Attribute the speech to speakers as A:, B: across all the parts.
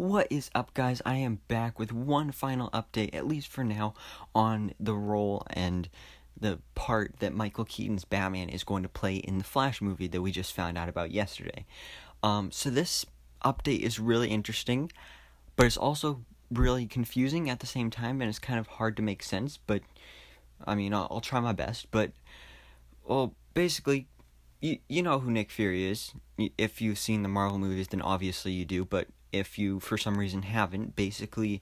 A: What is up, guys? I am back with one final update, at least for now, on the role and the part that Michael Keaton's Batman is going to play in the Flash movie that we just found out about yesterday. So this update is really interesting, but it's also really confusing at the same time, and it's kind of hard to make sense, but, I'll try my best. But, well, basically, you know who Nick Fury is. If you've seen the Marvel movies, then obviously you do, but if you for some reason haven't, basically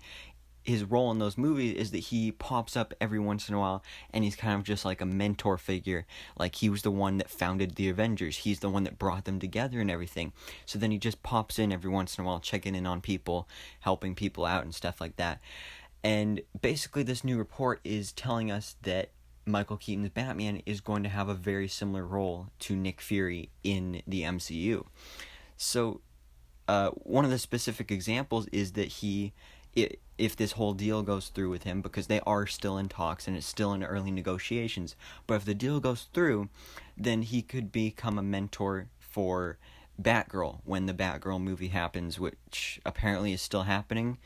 A: his role in those movies is that he pops up every once in a while, and he's kind of just like a mentor figure. Like, he was the one that founded the Avengers, he's the one that brought them together and everything. So then he just pops in every once in a while, checking in on people, helping people out and stuff like that. And basically this new report is telling us that Michael Keaton's Batman is going to have a very similar role to Nick Fury in the MCU. So one of the specific examples is that if this whole deal goes through with him, because they are still in talks and it's still in early negotiations, but if the deal goes through, then he could become a mentor for Batgirl when the Batgirl movie happens, which apparently is still happening.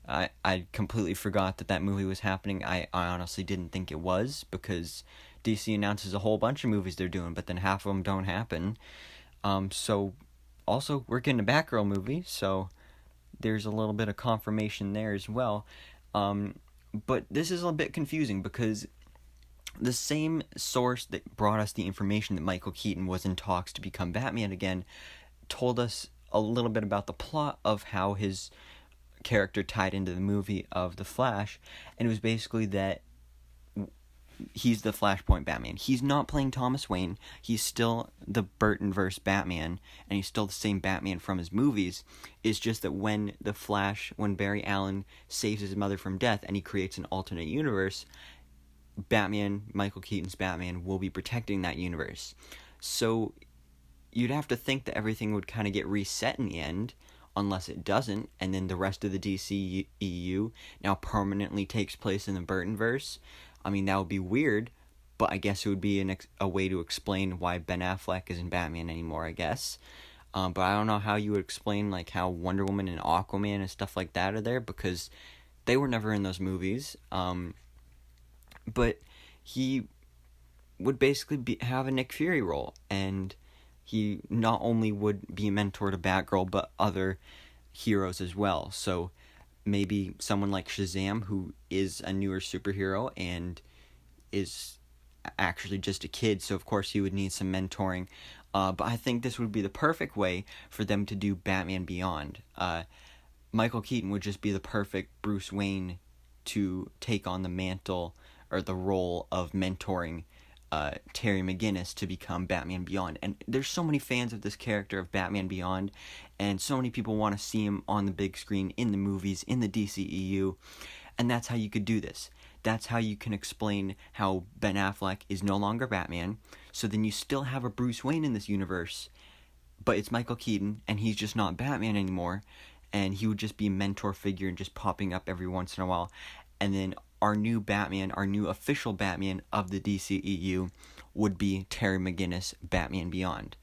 A: I completely forgot that movie was happening. I honestly didn't think it was, because DC announces a whole bunch of movies they're doing, but then half of them don't happen. So also, we're getting a Batgirl movie, so there's a little bit of confirmation there as well. But this is a bit confusing, because the same source that brought us the information that Michael Keaton was in talks to become Batman again told us a little bit about the plot of how his character tied into the movie of The Flash, and it was basically that he's the Flashpoint Batman. He's not playing Thomas Wayne. He's still the Burtonverse Batman, and he's still the same Batman from his movies. It's just that when Barry Allen saves his mother from death and he creates an alternate universe, Michael Keaton's Batman, will be protecting that universe. So you'd have to think that everything would kind of get reset in the end, unless it doesn't, and then the rest of the DCEU now permanently takes place in the Burtonverse. That would be weird, but I guess it would be a way to explain why Ben Affleck isn't Batman anymore, I guess. But I don't know how you would explain, like, how Wonder Woman and Aquaman and stuff like that are there, because they were never in those movies. But he would basically have a Nick Fury role, and he not only would be a mentor to Batgirl, but other heroes as well. So maybe someone like Shazam, who is a newer superhero and is actually just a kid, so of course he would need some mentoring. But I think this would be the perfect way for them to do Batman Beyond. Michael Keaton would just be the perfect Bruce Wayne to take on the mantle or the role of mentoring Terry McGinnis to become Batman Beyond. And there's so many fans of this character of Batman Beyond, and so many people want to see him on the big screen, in the movies, in the DCEU, and that's how you could do this. That's how you can explain how Ben Affleck is no longer Batman, so then you still have a Bruce Wayne in this universe, but it's Michael Keaton, and he's just not Batman anymore, and he would just be a mentor figure and just popping up every once in a while. And then our new Batman, our new official Batman of the DCEU, would be Terry McGinnis, Batman Beyond.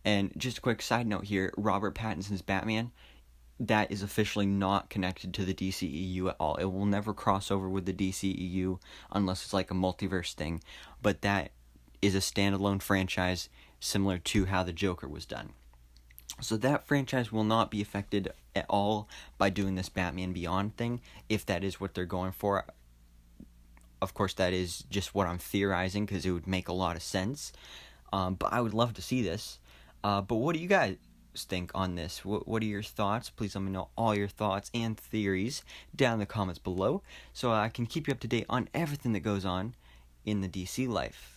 A: And just a quick side note here, Robert Pattinson's Batman, that is officially not connected to the DCEU at all. It will never cross over with the DCEU unless it's like a multiverse thing, but that is a standalone franchise similar to how the Joker was done. So that franchise will not be affected at all by doing this Batman Beyond thing, if that is what they're going for. Of course, that is just what I'm theorizing, because it would make a lot of sense. But I would love to see this. But what do you guys think on this? What are your thoughts? Please let me know all your thoughts and theories down in the comments below, so I can keep you up to date on everything that goes on in the DC life.